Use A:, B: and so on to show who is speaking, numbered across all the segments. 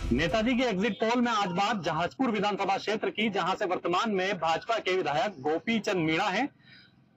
A: नेताजी के exit poll में आज बात जहाजपुर विधानसभा क्षेत्र की, जहां से वर्तमान में भाजपा के विधायक गोपी चंद मीणा हैं।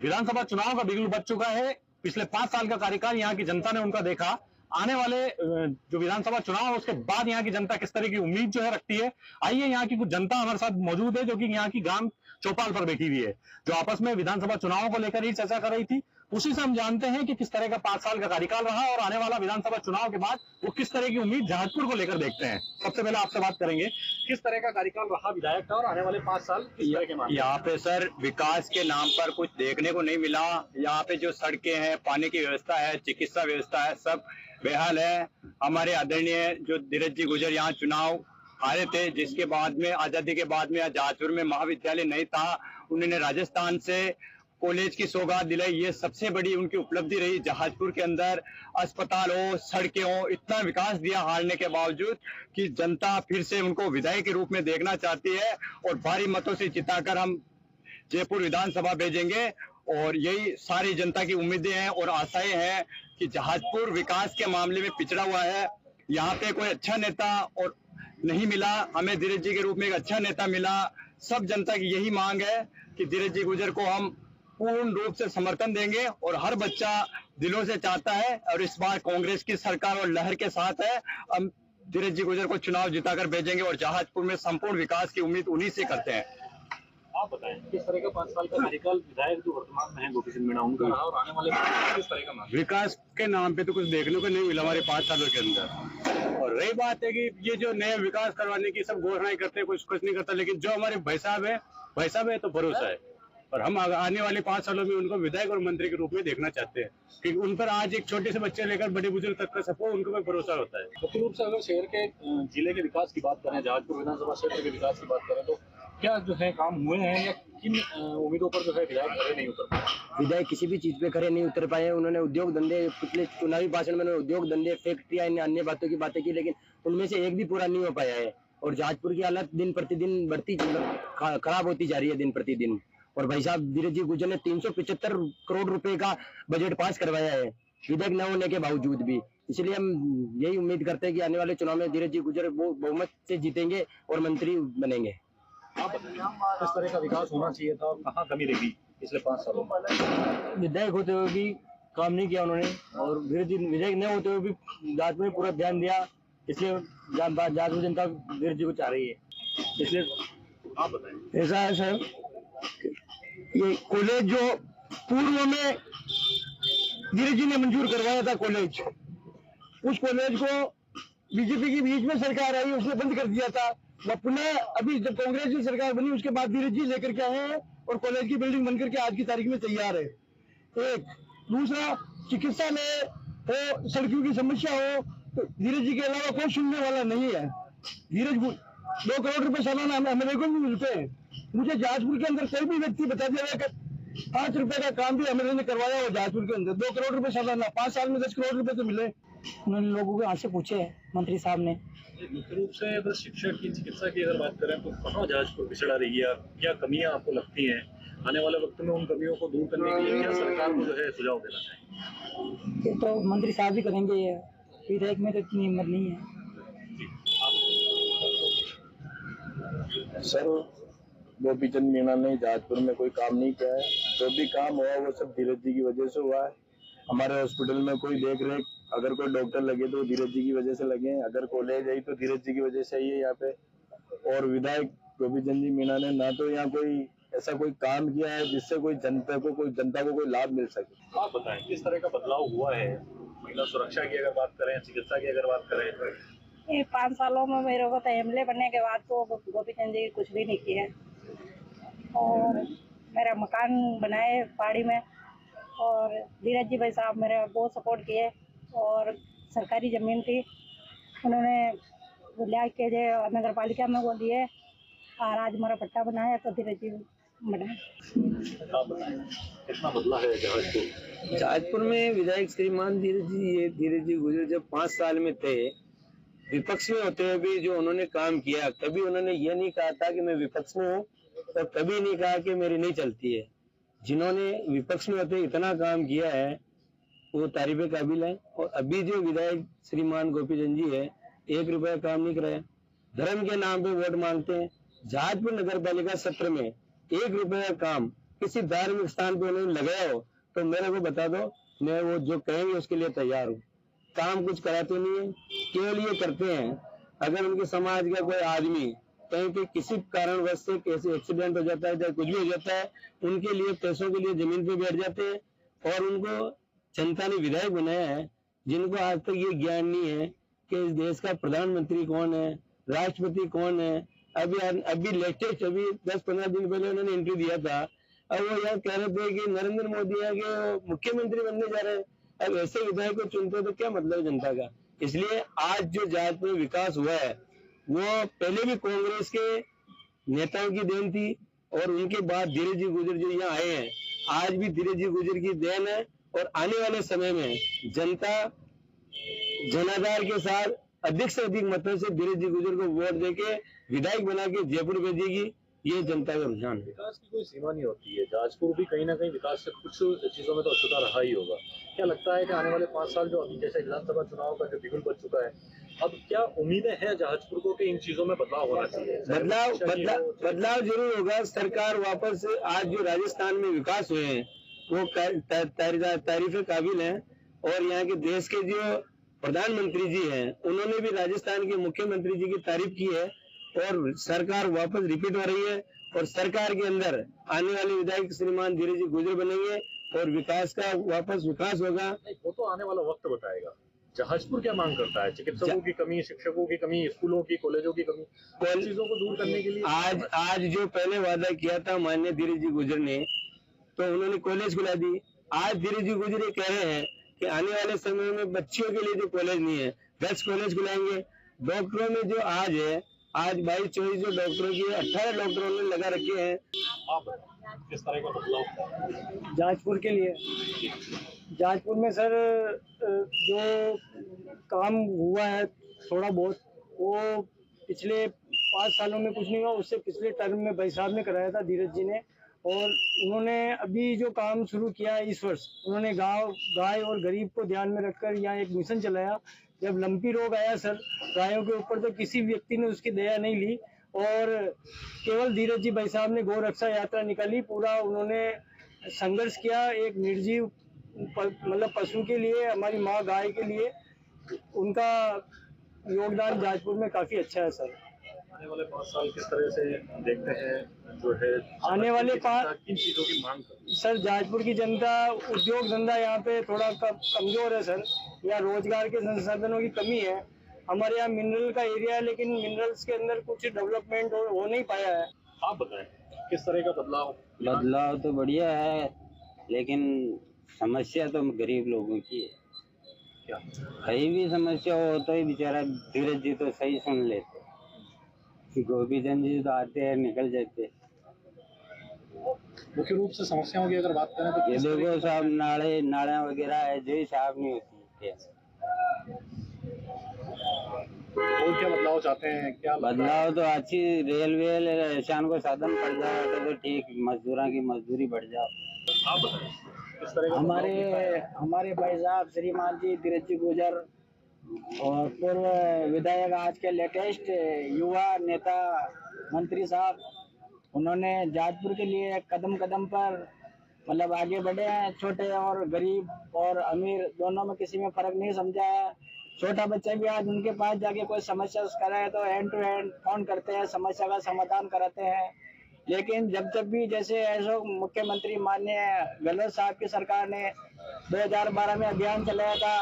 A: विधानसभा चुनाव का बिगुल बज चुका है। पिछले 5 साल का कार्यकाल यहाँ की जनता ने उनका देखा। आने वाले जो विधानसभा चुनाव है उसके बाद यहाँ की जनता किस तरह की उम्मीद जो है रखती है, आइए यहाँ की कुछ जनता हमारे साथ मौजूद है जो कि यहाँ की ग्राम चौपाल पर बैठी हुई है, जो आपस में विधानसभा चुनावों को लेकर ही चर्चा कर रही थी। उसी से हम जानते हैं कि किस तरह का 5 साल का कार्यकाल रहा और आने वाला विधानसभा चुनाव के बाद वो किस तरह की उम्मीद जहाजपुर को लेकर देखते हैं। सबसे पहले आपसे बात करेंगे, किस तरह का कार्यकाल रहा विधायक का और आने वाले 5 साल किस तरह के मामले?
B: यहाँ पे सर विकास के नाम पर कुछ देखने को नहीं मिला। यहाँ पे जो सड़कें हैं, पानी की व्यवस्था है, चिकित्सा व्यवस्था है, सब बेहाल है। हमारे आदरणीय जो धीरज जी गुजर यहाँ चुनाव हारे थे, जिसके बाद में आजादी के बाद में जहाजपुर में महाविद्यालय नहीं था, उन्होंने राजस्थान से कॉलेज की सौगात दिलाई। ये सबसे बड़ी उनकी उपलब्धि रही। जहाजपुर के अंदर अस्पताल हो, सड़कें हो, इतना विकास दिया हारने के बावजूद कि जनता फिर से उनको विधायक के रूप में देखना चाहती है और भारी मतों से जिताकर हम जयपुर विधानसभा भेजेंगे। और यही सारी जनता की उम्मीदें हैं और आशाएं हैं कि जहाजपुर विकास के मामले में पिछड़ा हुआ है। यहाँ पे कोई अच्छा नेता और नहीं मिला, हमें धीरज जी के रूप में एक अच्छा नेता मिला। सब जनता की यही मांग है कि धीरज जी गुजर को हम पूर्ण रूप से समर्थन देंगे और हर बच्चा दिलों से चाहता है और इस बार कांग्रेस की सरकार और लहर के साथ है। हम धीरज जी गुजर को चुनाव जिताकर भेजेंगे और जहाजपुर में संपूर्ण विकास की उम्मीद उन्हीं से करते हैं।
A: आप बताएं किस तरह का 5 साल का कार्यकाल विधायक जो वर्तमान में है गोपी चंद मीणा उनका रहा और आने वाले किस तरह का मामला?
B: विकास के नाम पे तो कुछ देखने को नहीं मिला हमारे 5 सालों के अंदर। और रही बात है कि ये जो नए विकास करवाने की सब घोषणाएं करते हैं, कुछ नहीं करता। लेकिन जो हमारे भाई साहब है तो भरोसा है और हम आने वाले 5 सालों में उनको विधायक और मंत्री के रूप में देखना चाहते हैं कि उन पर आज एक छोटे से बच्चे लेकर बड़े बुजुर्ग तक का सबको उनको पर भरोसा होता है।
A: मुख्य रूप से अगर शहर के जिले के विकास की बात करें, जहाजपुर विधानसभा क्षेत्र के विकास की बात करें, तो क्या जो है काम हुए हैं या किन उम्मीदों पर जो है विधायक खड़े नहीं उतर पाए?
C: विधायक किसी भी चीज पे खड़े नहीं उतर पाए। उन्होंने उद्योग धंधे, पिछले चुनावी भाषण में उद्योग धंधे, फैक्ट्रियां, अन्य बातों की बातें की, लेकिन उनमें से एक भी पूरा नहीं हो पाया है। और जहाजपुर की हालत दिन प्रतिदिन बढ़ती खराब होती जा रही है दिन प्रतिदिन। और भाई साहब धीरज जी गुजर ने 375 करोड़ रुपए का बजट पास करवाया है विधायक न होने के बावजूद भी। इसलिए हम यही उम्मीद करते हैं कि आने वाले चुनाव में धीरज जी गुजर बहुमत से जीतेंगे और मंत्री बनेंगे।
A: आप किस तरह का विकास होना चाहिए था और कहाँ कमी रही पिछले 5 सालों में?
C: विधायक होते हुए भी काम नहीं किया उन्होंने और धीरज जी विधायक न होते हुए भी जहाजपुर में पूरा ध्यान दिया। इसलिए जहाजपुर जनता धीरज जी को चाह रही है। इसलिए
A: आप बताएं।
C: ऐसा है सर, ये कॉलेज जो पूर्व में धीरज जी ने मंजूर करवाया था कॉलेज, उस कॉलेज को बीजेपी की बीच में सरकार आई, उसने बंद कर दिया था। वह पुनः अभी जब कांग्रेस की सरकार बनी उसके बाद धीरज जी लेकर के आए हैं और कॉलेज की बिल्डिंग बनकर के आज की तारीख में तैयार है। एक दूसरा, चिकित्सालय हो, सड़कों की समस्या हो, तो धीरज जी के अलावा कोई सुनने वाला नहीं है। धीरज 2 करोड़ रुपए सालाना हमें को भी मिलते हैं। मुझे जहाजपुर के अंदर कोई भी व्यक्ति बता दिया कि 5 रुपए का काम भी हमने करवाया हो जहाजपुर के अंदर, 2 करोड़ रुपए सालाना, 5 साल में 10 करोड़ रुपए तो मिले। उन्होंने लोगों के हाथ से पूछे मंत्री साहब ने।
A: मुख्य रूप से अगर शिक्षा की, चिकित्सा की अगर बात करें तो कहाँ जहाजपुर पिछड़ा रही है, क्या कमियां आपको लगती हैं? आने वाले वक्त में उन कमियों को दूर करने के लिए क्या सरकार को जो है सुझाव देना चाहिए?
C: तो मंत्री साहब भी करेंगे, विधायक में तो इतनी हिम्मत नहीं है।
D: सर गोपी चंद मीणा ने जहाजपुर में कोई काम नहीं किया है। जो भी काम हुआ वो सब धीरज जी की वजह से हुआ है। हमारे हॉस्पिटल में कोई देख रेख, अगर कोई डॉक्टर लगे तो धीरज जी की वजह से लगे, अगर कॉलेज आई तो धीरज जी की वजह से ही है यहाँ पे। और विधायक गोपी चंद जी मीणा ने ना तो यहाँ कोई ऐसा कोई काम किया है जिससे कोई जनता को कोई लाभ मिल सके।
A: आप बताएं किस तरह का बदलाव हुआ है? महिला सुरक्षा की अगर बात करें, चिकित्सा की अगर बात करें,
E: ये 5 सालों में मेरे को तो एमएलए बनने के बाद तो गोपी चंद जी कुछ भी नहीं किया। और मेरा मकान बनाए पहाड़ी में और धीरज जी भाई साहब मेरे बहुत सपोर्ट किए। और सरकारी ज़मीन थी उन्होंने लिया के नगर पालिका में वो दिए और आज हमारा पट्टा बनाया तो धीरज जी बनाए।
A: कितना बदला है जहाजपुर?
C: जहाजपुर में विधायक श्रीमान धीरज जी गुजर जब 5 साल में थे, विपक्ष में होते हुए भी जो उन्होंने काम किया, कभी उन्होंने ये नहीं कहा था कि मैं विपक्ष में हूँ और कभी नहीं कहा कि मेरी नहीं चलती है। जिन्होंने विपक्ष में होते इतना काम किया है वो तारीफ काबिल है। और अभी जो विधायक श्रीमान गोपी चंद जी है, 1 रुपया काम नहीं कराया। धर्म के नाम पे वोट मांगते हैं। जहाजपुर नगर पालिका सत्र में 1 रुपए का काम किसी धार्मिक स्थान पे उन्होंने लगाया हो तो मेरे को बता दो, मैं वो जो कहेंगे उसके लिए तैयार हूँ। काम कुछ कराते नहीं है, केवल ये करते हैं अगर उनके समाज का कोई आदमी कहीं पे किसी कारणवश से कैसे एक्सीडेंट हो जाता है, चाहे कुछ भी हो जाता है, उनके लिए पैसों के लिए जमीन पे बैठ जाते हैं। और उनको जनता ने विधायक बनाया है जिनको आज तक ये ज्ञान नहीं है कि इस देश का प्रधानमंत्री कौन है, राष्ट्रपति कौन है। अभी लेटेस्ट 10-15 दिन पहले उन्होंने इंटरव्यू दिया था, अब वो यार कह रहे थे कि नरेंद्र मोदी है कि मुख्यमंत्री बनने जा रहे हैं। अब ऐसे विधायक को चुनते तो क्या मतलब जनता का। इसलिए आज जो जहाजपुर में विकास हुआ है वो पहले भी कांग्रेस के नेताओं की देन थी और उनके बाद धीरज जी गुजर जो यहाँ आए हैं, आज भी धीरज जी गुजर की देन है। और आने वाले समय में जनता जनाधार के साथ अधिक से अधिक मतों से धीरज जी गुजर को वोट देके विधायक बना के जयपुर भेजेगी, ये जनता का रुझान है।
F: विकास की कोई सीमा नहीं होती है, जहाजपुर भी कहीं ना कहीं विकास से कुछ चीजों में तो अछूता रहा ही होगा। क्या लगता है कि आने वाले 5 साल जो अभी जैसे विधानसभा चुनाव का जो बिगुल बच चुका है, अब क्या उम्मीदें हैं जहाजपुर को कि इन चीजों में बदलाव होना चाहिए?
C: बदलाव जरूर होगा। सरकार वापस, आज जो राजस्थान में विकास हुए हैं वो तारीफ काबिल हैं। और यहाँ के देश के जो प्रधानमंत्री जी हैं उन्होंने भी राजस्थान के मुख्यमंत्री जी की तारीफ की है और सरकार वापस रिपीट हो रही है। और सरकार के अंदर आने वाले विधायक श्रीमान धीरज जी गुजर बनेंगे और विकास का वापस विकास होगा।
F: वो तो आने वाला वक्त बताएगा। जहाजपुर क्या मांग करता है? चिकित्सकों की कमी, शिक्षकों की कमी, स्कूलों की, कॉलेजों की कमी, कौन चीजों को दूर करने के लिए
C: आज जो पहले वादा किया था माननीय धीरज जी गुजर ने, तो उन्होंने कॉलेज खुला दी। आज धीरज जी गुजर ये कह रहे हैं कि आने वाले समय में बच्चियों के लिए जो कॉलेज नहीं है 10 कॉलेज खुलाएंगे। डॉक्टरों में जो आज 22-24 जो डॉक्टरों की 18 डॉक्टरों ने लगा रखे हैं।
F: आप किस तरह का बदलाव
C: जहाजपुर के लिए? जहाजपुर में सर जो काम हुआ है थोड़ा बहुत, वो पिछले 5 सालों में कुछ नहीं हुआ, उससे पिछले टर्म में भाई साहब ने कराया था धीरज जी ने। और उन्होंने अभी जो काम शुरू किया है इस वर्ष, उन्होंने गाय और गरीब को ध्यान में रखकर यहाँ एक मिशन चलाया। जब लंपी रोग आया सर गायों के ऊपर, तो किसी व्यक्ति ने उसकी दया नहीं ली और केवल धीरज जी भाई साहब ने गौ रक्षा यात्रा निकाली। पूरा उन्होंने संघर्ष किया एक निर्जीव मतलब पशु के लिए, हमारी माँ गाय के लिए। उनका योगदान जहाजपुर में काफी अच्छा है सर।
F: आने वाले 5 साल किस तरह से देखते हैं जो है
C: आने वाले 5
F: किन चीजों की मांग करती है?
C: सर जहाजपुर की जनता, उद्योग धंधा यहाँ पे थोड़ा कमजोर है सर। यहाँ रोजगार के संसाधनों की कमी है। हमारे यहाँ मिनरल का एरिया है लेकिन मिनरल्स के अंदर कुछ डेवलपमेंट हो नहीं पाया है।
F: आप बताएं किस तरह का बदलाव?
G: बदलाव तो बढ़िया है लेकिन समस्या तो गरीब लोगों की है।
F: क्या
G: कहीं भी समस्या हो तो ही बेचारा धीरज जी तो सही सुन लेते, गोपी चंद जी तो आते हैं निकल जाते।
F: मुख्य रूप से समस्याओं की अगर बात करें तो
G: ये देखो साहब नाले वगैरह है जो ही साफ नहीं होती है।
F: और क्या बदलाव चाहते हैं? क्या
G: बदलाव तो अच्छी रेलवे शान को साधन पड़ जाए तो ठीक, मजदूरों की मजदूरी बढ़ जाए।
F: आप बताएं किस तरह का
C: हमारे भाई साहब श्रीमान जी धीरज जी गुजर और पूर्व विधायक, आज के लेटेस्ट युवा नेता मंत्री साहब, उन्होंने जहाजपुर के लिए कदम कदम पर मतलब आगे बढ़े हैं। छोटे और गरीब और अमीर दोनों में किसी में फर्क नहीं समझा है। छोटा बच्चा भी आज उनके पास जाके कोई समस्या करे है तो हैंड टू हैंड फोन करते हैं, समस्या का समाधान कराते हैं। लेकिन जब भी जैसे ऐसा मुख्यमंत्री माननीय गहलोत साहब की सरकार ने 2012 में अभियान चलाया था,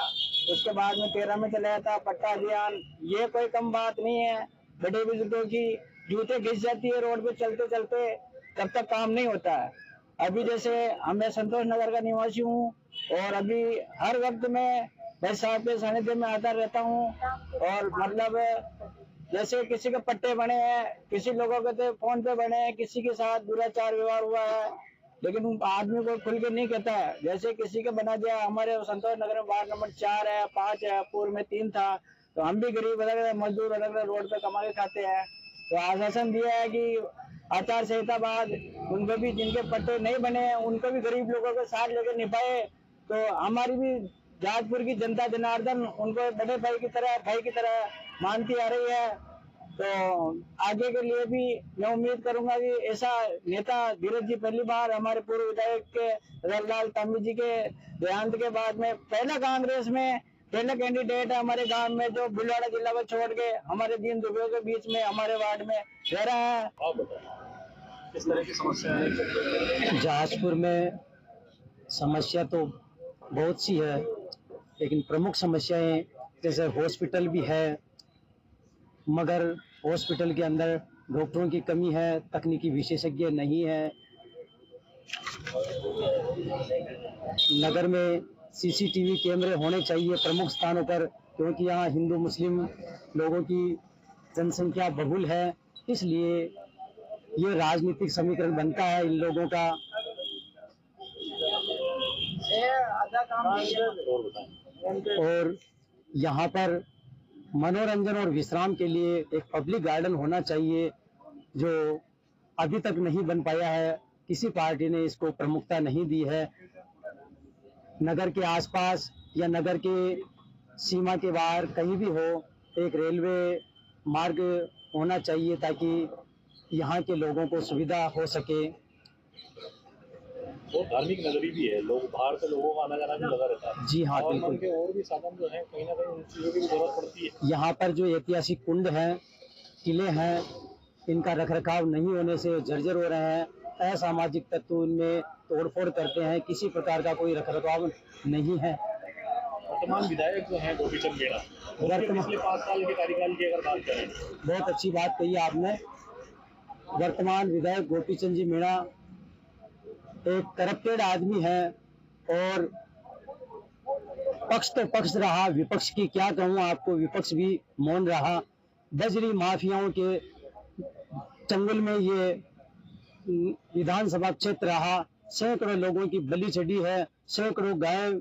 C: उसके बाद में 13 में चलाया था पट्टा अभियान, ये कोई कम बात नहीं है। बड़े बुजुर्गों की जूते घिस जाती है रोड पे चलते चलते, तब तक काम नहीं होता है। अभी जैसे मैं संतोष नगर का निवासी हूँ और अभी हर वक्त में भाई साहब के सानिध्य में आता रहता हूँ। और मतलब जैसे किसी के पट्टे बने हैं, किसी लोगों के तो फोन पे बने हैं, किसी के साथ दुराचार व्यवहार हुआ है, लेकिन आदमी को खुल के नहीं कहता है। जैसे किसी का बना दिया, हमारे संतोष नगर में वार्ड नंबर 4 है, 5 है, पूर्व में 3 था, तो हम भी गरीब अलग मजदूर अलग रोड पे कमा के खाते हैं। तो आश्वासन दिया है कि आचार संहिता बाद उनको भी जिनके पट्टे नहीं बने हैं उनको भी गरीब लोगों के साथ लेकर निभाए। तो हमारी भी जहाजपुर की जनता जनार्दन उनको बड़े भाई की तरह मानती आ रही है। तो आगे के लिए भी मैं उम्मीद करूंगा कि ऐसा नेता धीरज जी पहली बार हमारे पूर्व विधायक के रतनलाल तांबी जी के देहांत के बाद में पहला कांग्रेस में पहला कैंडिडेट है हमारे गांव में जो भीलवाड़ा जिला को छोड़ के हमारे दीन दुखियों के बीच में हमारे वार्ड में रह रहा है।
F: आप बताएं किस तरह की समस्या है?
H: जहाजपुर में समस्या तो बहुत सी है, लेकिन प्रमुख समस्याएं जैसे हॉस्पिटल भी है, मगर हॉस्पिटल के अंदर डॉक्टरों की कमी है, तकनीकी विशेषज्ञ नहीं है। नगर में सीसीटीवी कैमरे होने चाहिए प्रमुख स्थानों पर, क्योंकि यहाँ हिंदू मुस्लिम लोगों की जनसंख्या बहुल है, इसलिए ये राजनीतिक समीकरण बनता है इन लोगों का। और यहाँ पर मनोरंजन और विश्राम के लिए एक पब्लिक गार्डन होना चाहिए, जो अभी तक नहीं बन पाया है। किसी पार्टी ने इसको प्रमुखता नहीं दी है। नगर के आसपास या नगर के सीमा के बाहर कहीं भी हो एक रेलवे मार्ग होना चाहिए, ताकि यहाँ के लोगों को सुविधा हो सके।
F: वो धार्मिक नगरी भी है, लोग बाहर से लोगों का आना जाना भी लगा रहता है।
H: जी हाँ,
F: और
H: बिल्कुल।
F: के और भी साधन जो है कहीं ना कहीं उन चीजों की भी जरूरत पड़ती है।
H: यहाँ पर जो ऐतिहासिक कुंड हैं, किले हैं, इनका रखरखाव नहीं होने से जर्जर हो रहे हैं। असामाजिक तत्व इनमें तोड़फोड़ करते हैं, किसी प्रकार का कोई रखरखाव नहीं है।
F: वर्तमान विधायक जो है गोपीचंद मीणा, उनके पिछले 5 साल के कार्यकाल की अगर बात करें,
H: बहुत अच्छी बात कही आपने। वर्तमान विधायक गोपीचंद जी मीणा एक करप्टेड आदमी है, और पक्ष तो पक्ष रहा, विपक्ष की क्या कहूँ आपको, विपक्ष भी मौन रहा। बजरी माफियाओं के चंगुल में ये विधानसभा क्षेत्र रहा। सैकड़ों लोगों की बलि चढ़ी है, सैकड़ों गाय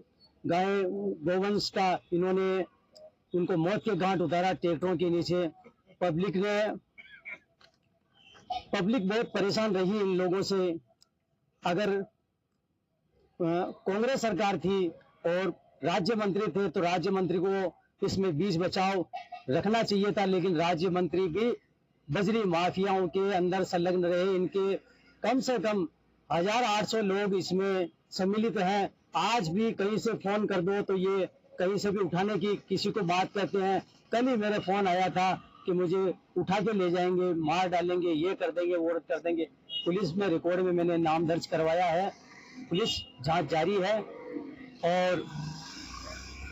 H: गोवंश का इन्होंने उनको मौत के घाट उतारा ट्रैक्टरों के नीचे। पब्लिक बहुत परेशान रही इन लोगों से। अगर कांग्रेस सरकार थी और राज्य मंत्री थे तो राज्य मंत्री को इसमें बीच बचाव रखना चाहिए था, लेकिन राज्य मंत्री भी बजरी माफियाओं के अंदर संलग्न रहे। इनके कम से कम 1800 लोग इसमें सम्मिलित हैं। आज भी कहीं से फोन कर दो तो ये कहीं से भी उठाने की किसी को बात कहते हैं। कल ही मेरे फोन आया था कि मुझे उठा के ले जाएंगे, मार डालेंगे, ये कर देंगे, वो कर देंगे। पुलिस में रिकॉर्ड में मैंने नाम दर्ज करवाया है, पुलिस जांच जारी है। और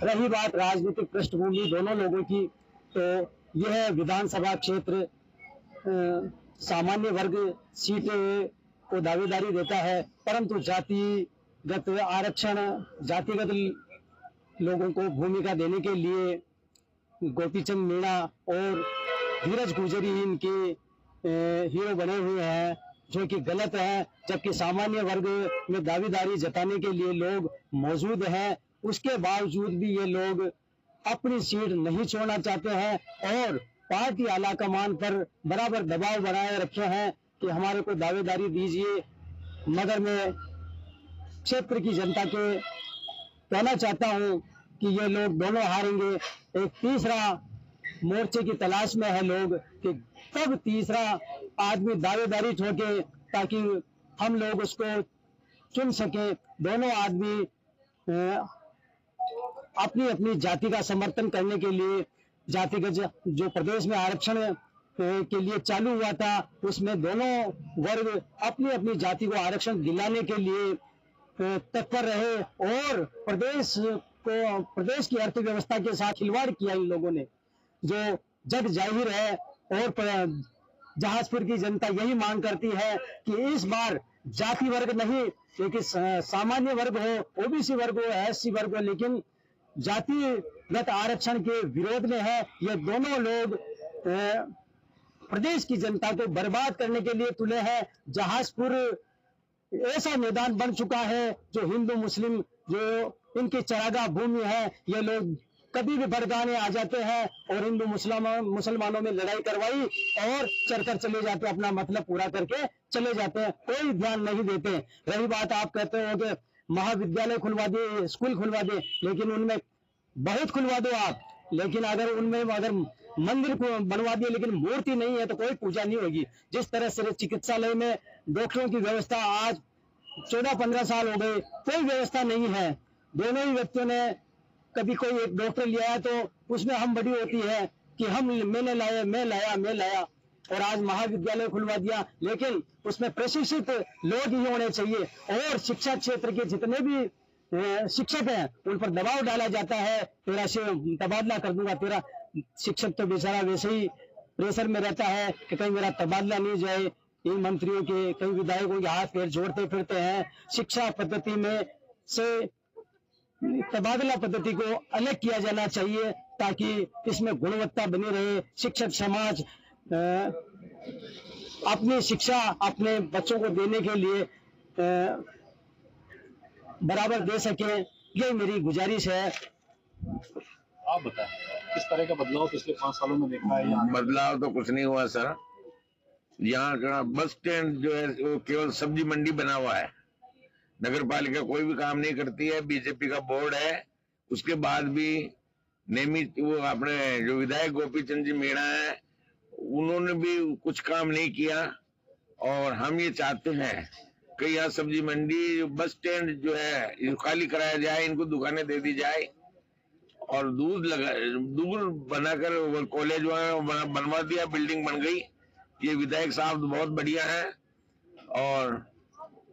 H: रही बात राजनीतिक पृष्ठभूमि दोनों लोगों की, तो यह विधानसभा क्षेत्र सामान्य वर्ग सीट को दावेदारी देता है, परंतु जातिगत आरक्षण, जातिगत लोगों को भूमिका देने के लिए गोपीचंद मीणा और धीरज गुजरी इनके हीरो बने हुए हैं, जो कि गलत है। जबकि सामान्य वर्ग में दावेदारी जताने के लिए लोग मौजूद हैं, उसके बावजूद भी ये लोग अपनी सीट नहीं छोड़ना चाहते हैं और पार्टी आला कमान पर बराबर दबाव बनाए रखे हैं कि हमारे को दावेदारी दीजिए। मगर मैं क्षेत्र की जनता के कहना चाहता हूं कि ये लोग दोनों हारेंगे। एक तीसरा मोर्चे की तलाश में है लोग कि कब तीसरा आदमी दावेदारी ठोके, ताकि हम लोग उसको चुन सके। दोनों आदमी अपनी अपनी जाति का समर्थन करने के लिए, जातिगत जो प्रदेश में आरक्षण के लिए चालू हुआ था, उसमें दोनों वर्ग अपनी अपनी जाति को आरक्षण दिलाने के लिए तत्पर रहे और प्रदेश की अर्थव्यवस्था के साथ खिलवाड़ किया इन लोगों ने, जो जग जाहिर है। और जहाजपुर की जनता यही मांग करती है कि इस बार जाति वर्ग नहीं, क्योंकि सामान्य वर्ग हो, ओबीसी वर्ग हो, एससी वर्ग हो, लेकिन जातिगत आरक्षण के विरोध में है। ये दोनों लोग प्रदेश की जनता को बर्बाद करने के लिए तुले हैं। जहाजपुर ऐसा मैदान बन चुका है जो हिंदू मुस्लिम जो इनकी चरागाह भूमि है। ये लोग कभी भी भड़काने आ जाते हैं और हिंदू मुसलमानों में लड़ाई करवाई और चलकर चले जाते, अपना मतलब पूरा करके चले जाते हैं, कोई ध्यान नहीं देते। रही बात, आप कहते हो कि महाविद्यालय खुलवा दे, स्कूल खुलवा दे, लेकिन उनमें बहुत खुलवा दो आप, लेकिन अगर उनमें मंदिर को बनवा दिया, लेकिन मूर्ति नहीं है तो कोई पूजा नहीं होगी। जिस तरह से चिकित्सालय में डॉक्टरों की व्यवस्था आज 14-15 साल हो गए, कोई व्यवस्था नहीं है। दोनों ही व्यक्तियों ने कभी कोई एक डॉक्टर लिया है तो उसमें हम बड़ी होती है कि मैं लाया, और आज महाविद्यालय खुलवा दिया, लेकिन उसमें प्रशिक्षित लोग ही होने चाहिए। और शिक्षा क्षेत्र के जितने भी शिक्षक हैं उन पर दबाव डाला जाता है, तेरा से तबादला कर दूंगा। तेरा शिक्षक तो बेचारा वैसे ही प्रेशर में रहता है कि कहीं मेरा तबादला नहीं जाए। इन मंत्रियों के, कई विधायकों के हाथ पैर जोड़ते फिरते हैं। शिक्षा पद्धति में से तबादला पद्धति को अलग किया जाना चाहिए ताकि इसमें गुणवत्ता बनी रहे। शिक्षक समाज अपनी शिक्षा अपने बच्चों को देने के लिए बराबर दे सके, ये मेरी गुजारिश है।
F: आप बताएं किस तरह का बदलाव पिछले 5 सालों में देखा है? यहाँ
I: बदलाव तो कुछ नहीं हुआ सर। यहाँ का बस स्टैंड जो है वो केवल सब्जी मंडी बना हुआ है। नगर पालिका कोई भी काम नहीं करती है। बीजेपी का बोर्ड है, उसके बाद भी नियमित वो अपने जो विधायक गोपी चंद जी मीणा है उन्होंने भी कुछ काम नहीं किया। और हम ये चाहते हैं कि यहाँ सब्जी मंडी, बस स्टैंड जो है इनको खाली कराया जाए, इनको दुकानें दे दी जाए और दूध बनाकर कॉलेज बनवा दिया, बिल्डिंग बन गई। ये विधायक साहब तो बहुत बढ़िया है और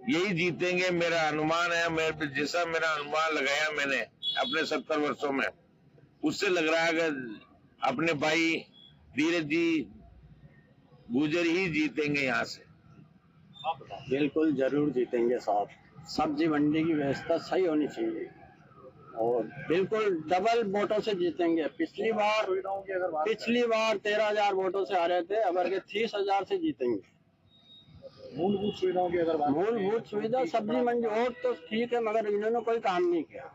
I: यही जीतेंगे मेरा अनुमान है। जैसा मेरा अनुमान लगाया मैंने अपने 70 वर्षों में, उससे लग रहा है कि अपने भाई धीरज जी गुजर ही जीतेंगे यहाँ से।
C: बिल्कुल जरूर जीतेंगे साहब। सब्जी मंडी की व्यवस्था सही होनी चाहिए और बिल्कुल डबल वोटों से जीतेंगे। पिछली बार 13,000 वोटों से आ रहे थे, अब के 30,000 से जीतेंगे।
F: मूलभूत सुविधाओं की अगर बात,
C: मूलभूत सुविधा सब्जी मंडी और तो ठीक है, मगर इन्होंने कोई काम नहीं किया।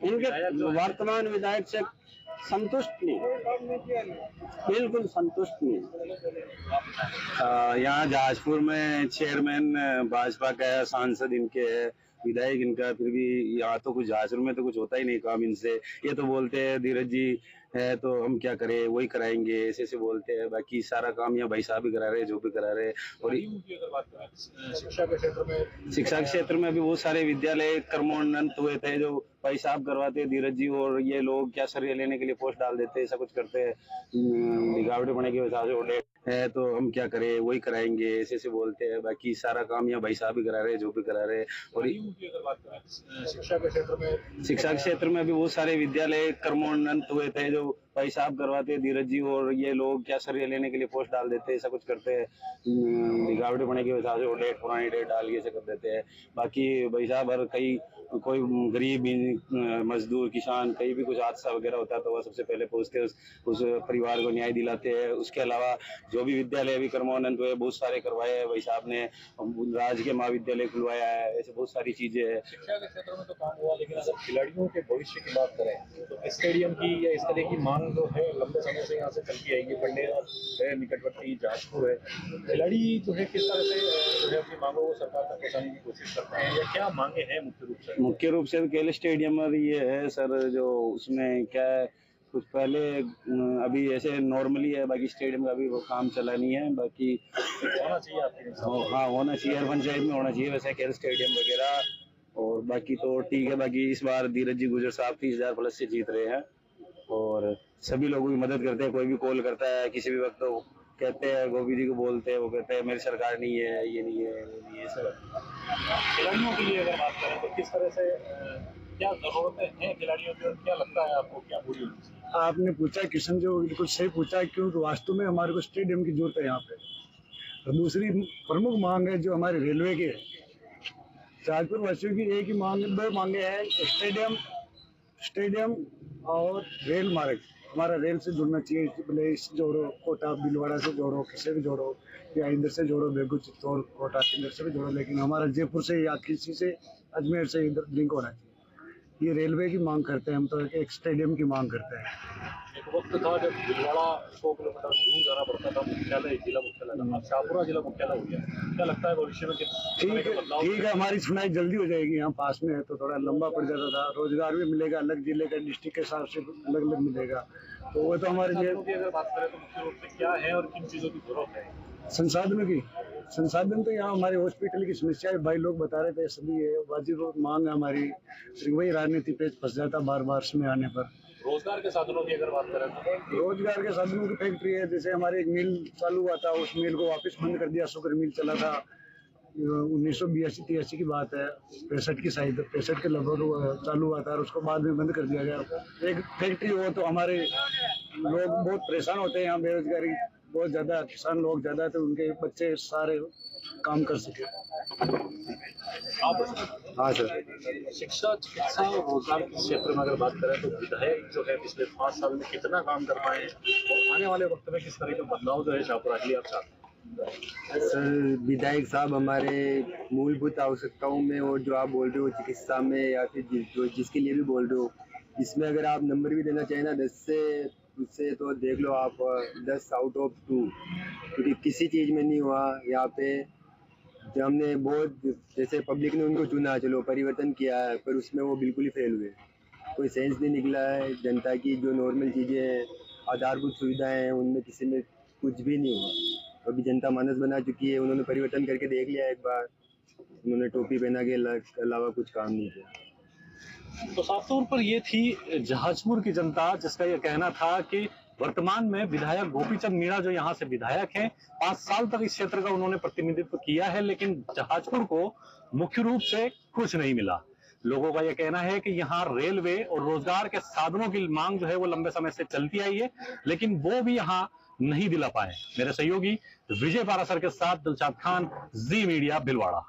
C: इनके वर्तमान विधायक से संतुष्ट नहीं, बिल्कुल संतुष्ट नहीं।
D: यहाँ जहाजपुर में चेयरमैन भाजपा का है, सांसद इनके है, विधायक इनका, फिर भी यहाँ तो कुछ जहाजपुर में तो कुछ होता ही नहीं काम इनसे। ये तो बोलते हैं धीरज जी है तो हम क्या करें, वही कराएंगे, ऐसे बोलते हैं। बाकी सारा काम यहाँ भाई साहब भी करा रहे हैं, जो भी करा रहे हैं। और
F: शिक्षा के क्षेत्र में
D: भी बहुत सारे विद्यालय कर्मोन्नत हुए थे जो भाई साहब करवाते धीरज जी, और ये लोग क्या सर्वे लेने के लिए पोस्ट डाल देते, ऐसा कुछ करते हैं। लिखावटी पढ़ने के हिसाब से है तो हम क्या करें, वही कराएंगे, ऐसे बोलते हैं। बाकी सारा काम यहाँ भाई साहब भी करा रहे हैं, जो भी करा रहे हैं। और
F: शिक्षा के क्षेत्र में भी बहुत सारे विद्यालय कर्मोन्नत हुए थे जो भाई साहब करवाते हैं धीरज जी, और ये लोग क्या सर्वे लेने के लिए पोस्ट डाल देते हैं, ऐसा कुछ करते हैं। लिखावटी पढ़ने के हिसाब से पुरानी डेट डाल के ऐसे कर देते हैं। बाकी भाई साहब हर कोई गरीब मजदूर किसान कहीं भी कुछ हादसा वगैरह होता है तो वह सबसे पहले पहुंचते हैं, उस परिवार को न्याय दिलाते हैं। उसके अलावा जो भी विद्यालय अभी कर्मोन्नत हुए बहुत सारे करवाए हैं भाई साहब ने, राजकीय महाविद्यालय खुलवाया है, ऐसे बहुत सारी चीजें हैं। शिक्षा के क्षेत्र में तो काम हुआ, लेकिन अगर खिलाड़ियों के भविष्य की बात करें तो स्टेडियम की या इस तरह की मांग जो है लंबे समय से यहाँ से चलती आएगी। पंडेर है, निकटवर्ती जहाजपुर है, खिलाड़ी जो है किस तरह से जो है अपनी मांगों को सरकार तक पहुँचाने की कोशिश करते हैं या क्या मांगे हैं मुख्य रूप से? केल स्टेडियम में ये है सर, जो उसमें क्या है कुछ पहले अभी ऐसे नॉर्मली है, बाकी स्टेडियम का अभी वो काम चला नहीं है। बाकी होना चाहिए आपके,
D: हाँ होना चाहिए, हर पंचायत में होना चाहिए वैसे केल स्टेडियम वगैरह। और बाकी तो ठीक है, बाकी इस बार धीरज जी गुजर साहब 30,000 प्लस से जीत रहे हैं और सभी लोगों की मदद करते हैं। कोई भी कॉल करता है किसी भी वक्त तो कहते हैं गोपी जी को बोलते हैं, वो कहते हैं मेरी सरकार नहीं है, ये नहीं है सर।
F: खिलाड़ियों के लिए अगर बात करें तो किस तरह से क्या जरूरतें हैं खिलाड़ियों की, क्या लगता है आपको क्या पूरी होनी चाहिए?
C: आपने पूछा किशन जो बिल्कुल सही पूछा, क्योंकि वास्तव में हमारे को स्टेडियम की जरूरत है यहाँ पे। और दूसरी प्रमुख मांग है जो हमारी रेलवे की है। जहाजपुर वासियों की एक ही मांग, 2 मांगे हैं, स्टेडियम और रेल मार्ग। हमारा रेल से जुड़ना चाहिए, भले इससे जोड़ो, कोटा भीलवाड़ा से जोड़ो, किसी भी जोड़ो, या इधर से जोड़ो, बेगू चित्तौड़ कोटा इधर से भी जोड़ो, लेकिन हमारा जयपुर से या किसी से अजमेर से इधर लिंक होना चाहिए। ये रेलवे की मांग करते हैं हम, तो एक स्टेडियम की मांग करते हैं।
F: एक वक्त था जब भीलवाड़ा 100 किलोमीटर दूर जाना पड़ता था, मुख्यालय जिला मुख्यालय था, शाहपुरा जिला मुख्यालय हो गया। क्या लगता है भविष्य में
C: ठीक है, हमारी सुनाई जल्दी हो जाएगी। यहाँ पास में है तो थोड़ा लंबा पड़ जाता था, रोजगार भी मिलेगा, अलग जिले का डिस्ट्रिक्ट के हिसाब से अलग अलग मिलेगा। तो वो तो हमारे लिए
F: संसाधनों की अगर बात करें तो मुख्य रूप से क्या है और किन चीजों की जरूरत है?
C: संसाधन तो यहाँ हमारे हॉस्पिटल की समस्या है, भाई लोग बता रहे थे सभी है, वाजिब मांग है हमारी, फिर वही राजनीति पे फंस जाता बार बार समय आने पर।
F: रोजगार के साधनों की अगर बात करें तो
C: रोजगार के साधनों की फैक्ट्री है, जैसे हमारे एक मिल चालू हुआ था, उस मिल को वापस बंद कर दिया। शुगर मिल चला था 1982-83 की बात है, 65 की शायद 65 के लगभग चालू हुआ था और उसको बाद में बंद कर दिया गया। एक फैक्ट्री हो तो हमारे लोग बहुत परेशान होते हैं, यहाँ बेरोजगारी बहुत ज्यादा, किसान लोग ज्यादा, तो उनके बच्चे सारे काम कर सके।
F: हाँ सर, शिक्षा, चिकित्सा और रोजगार के क्षेत्र में अगर बात करें तो विधायक जो है पिछले 5 साल में कितना काम कर पाए और आने वाले वक्त में किस तरह का बदलाव जो है शाहपुरा के लिए आप चाहते हैं?
J: सर, विधायक साहब हमारे मूलभूत आवश्यकताओं में, और जो आप बोल रहे हो चिकित्सा में या फिर जो जिसके लिए भी बोल रहे हो, इसमें अगर आप नंबर भी देना चाहें ना 10 से उससे, तो देख लो आप 10 आउट ऑफ 2, क्योंकि किसी चीज़ में नहीं हुआ यहाँ पे। जो हमने बहुत, जैसे पब्लिक ने उनको चुना, चलो परिवर्तन किया है, पर उसमें वो बिल्कुल ही फेल हुए। कोई सेंस नहीं निकला है। जनता की जो नॉर्मल चीज़ें हैं, आधारभूत सुविधाएं हैं, उनमें किसी में कुछ भी नहीं हुआ। अभी जनता मानस बना चुकी है, उन्होंने परिवर्तन करके देख लिया एक बार, उन्होंने टोपी पहना के अलावा कुछ काम नहीं किया।
A: तो साफ तौर पर ये थी जहाजपुर की जनता, जिसका ये कहना था कि वर्तमान में विधायक गोपीचंद मीणा जो यहाँ से विधायक हैं, 5 साल तक इस क्षेत्र का उन्होंने प्रतिनिधित्व किया है, लेकिन जहाजपुर को मुख्य रूप से कुछ नहीं मिला। लोगों का यह कहना है कि यहाँ रेलवे और रोजगार के साधनों की मांग जो है वो लंबे समय से चलती आई है, लेकिन वो भी यहाँ नहीं दिला पाए। मेरे सहयोगी विजय पारासर के साथ दिलशाद खान, जी मीडिया, भिलवाड़ा।